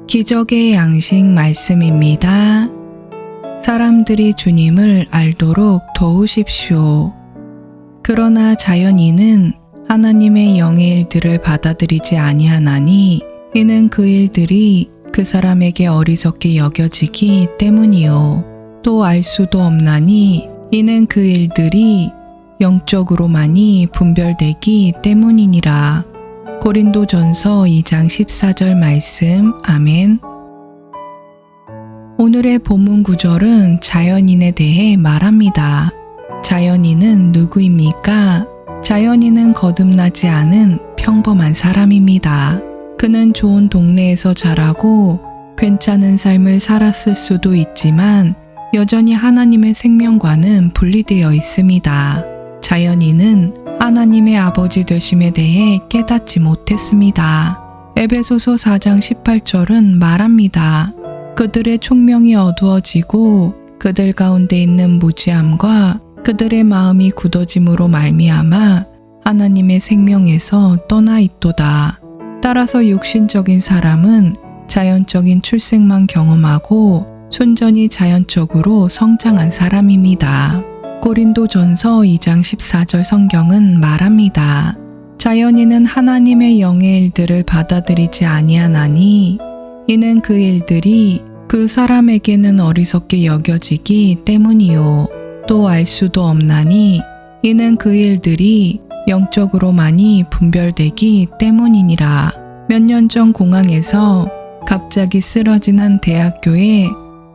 기적의 양식 말씀입니다. 사람들이 주님을 알도록 도우십시오. 그러나 자연인은 하나님의 영의 일들을 받아들이지 아니하나니 이는 그 일들이 그 사람에게 어리석게 여겨지기 때문이요. 또 알 수도 없나니 이는 그 일들이 영적으로만이 분별되기 때문이니라. 고린도전서 2장 14절 말씀. 아멘. 오늘의 본문 구절은 자연인에 대해 말합니다. 자연인은 누구입니까? 자연인은 거듭나지 않은 평범한 사람입니다. 그는 좋은 동네에서 자라고 괜찮은 삶을 살았을 수도 있지만 여전히 하나님의 생명과는 분리되어 있습니다. 자연인은 하나님의 아버지 되심에 대해 깨닫지 못했습니다. 에베소서 4장 18절은 말합니다. 그들의 총명이 어두워지고 그들 가운데 있는 무지함과 그들의 마음이 굳어짐으로 말미암아 하나님의 생명에서 떠나 있도다. 따라서 육신적인 사람은 자연적인 출생만 경험하고 순전히 자연적으로 성장한 사람입니다. 고린도전서 2장 14절 성경은 말합니다. 자연인은 하나님의 영의 일들을 받아들이지 아니하나니 이는 그 일들이 그 사람에게는 어리석게 여겨지기 때문이요. 또 알 수도 없나니 이는 그 일들이 영적으로만이 분별되기 때문이니라. 몇 년 전 공항에서 갑자기 쓰러진 한 대학교의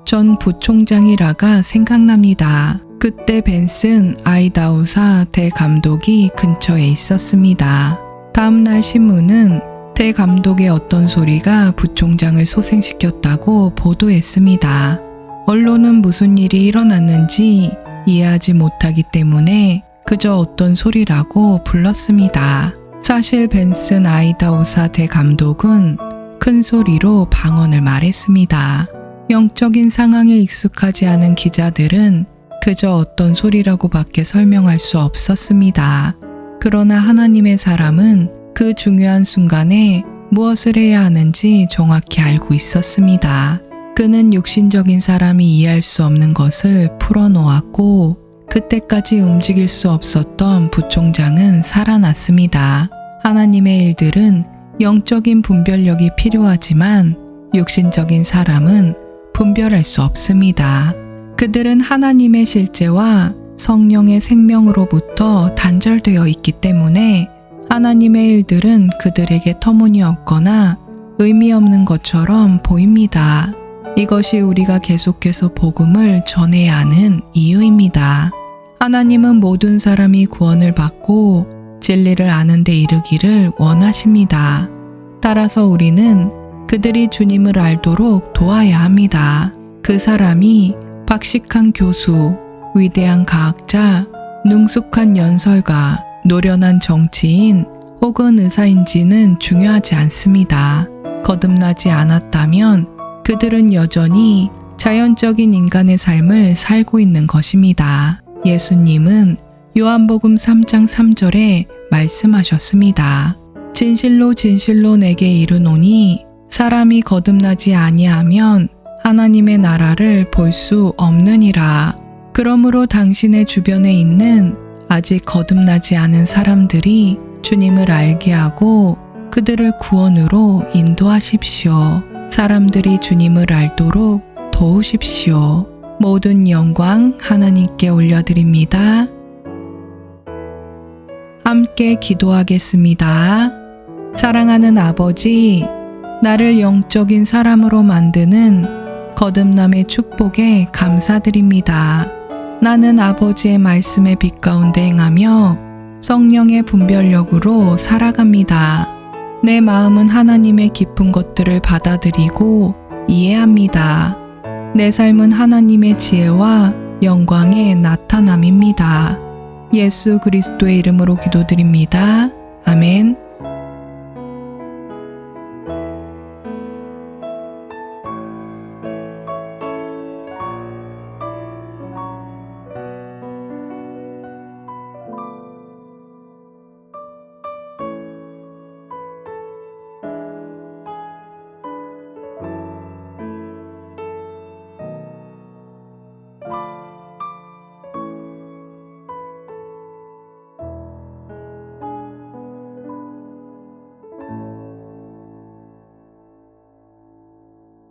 전 부총장이라가 생각납니다. 그때 벤슨 아이다우사 대감독이 근처에 있었습니다. 다음날 신문은 대감독의 어떤 소리가 부총장을 소생시켰다고 보도했습니다. 언론은 무슨 일이 일어났는지 이해하지 못하기 때문에 그저 어떤 소리라고 불렀습니다. 사실 벤슨 아이다우사 대감독은 큰 소리로 방언을 말했습니다. 영적인 상황에 익숙하지 않은 기자들은 그저 어떤 소리라고 밖에 설명할 수 없었습니다. 그러나 하나님의 사람은 그 중요한 순간에 무엇을 해야 하는지 정확히 알고 있었습니다. 그는 육신적인 사람이 이해할 수 없는 것을 풀어놓았고 그때까지 움직일 수 없었던 부총장은 살아났습니다. 하나님의 일들은 영적인 분별력이 필요하지만 육신적인 사람은 분별할 수 없습니다. 그들은 하나님의 실제와 성령의 생명으로부터 단절되어 있기 때문에 하나님의 일들은 그들에게 터무니없거나 의미 없는 것처럼 보입니다. 이것이 우리가 계속해서 복음을 전해야 하는 이유입니다. 하나님은 모든 사람이 구원을 받고 진리를 아는 데 이르기를 원하십니다. 따라서 우리는 그들이 주님을 알도록 도와야 합니다. 그 사람이 박식한 교수, 위대한 과학자, 능숙한 연설가, 노련한 정치인 혹은 의사인지는 중요하지 않습니다. 거듭나지 않았다면 그들은 여전히 자연적인 인간의 삶을 살고 있는 것입니다. 예수님은 요한복음 3장 3절에 말씀하셨습니다. 진실로 진실로 내게 이르노니 사람이 거듭나지 아니하면 하나님의 나라를 볼 수 없느니라. 그러므로 당신의 주변에 있는 아직 거듭나지 않은 사람들이 주님을 알게 하고 그들을 구원으로 인도하십시오. 사람들이 주님을 알도록 도우십시오. 모든 영광 하나님께 올려드립니다. 함께 기도하겠습니다. 사랑하는 아버지, 나를 영적인 사람으로 만드는 거듭남의 축복에 감사드립니다. 나는 아버지의 말씀의 빛 가운데 행하며 성령의 분별력으로 살아갑니다. 내 마음은 하나님의 깊은 것들을 받아들이고 이해합니다. 내 삶은 하나님의 지혜와 영광의 나타남입니다. 예수 그리스도의 이름으로 기도드립니다. 아멘.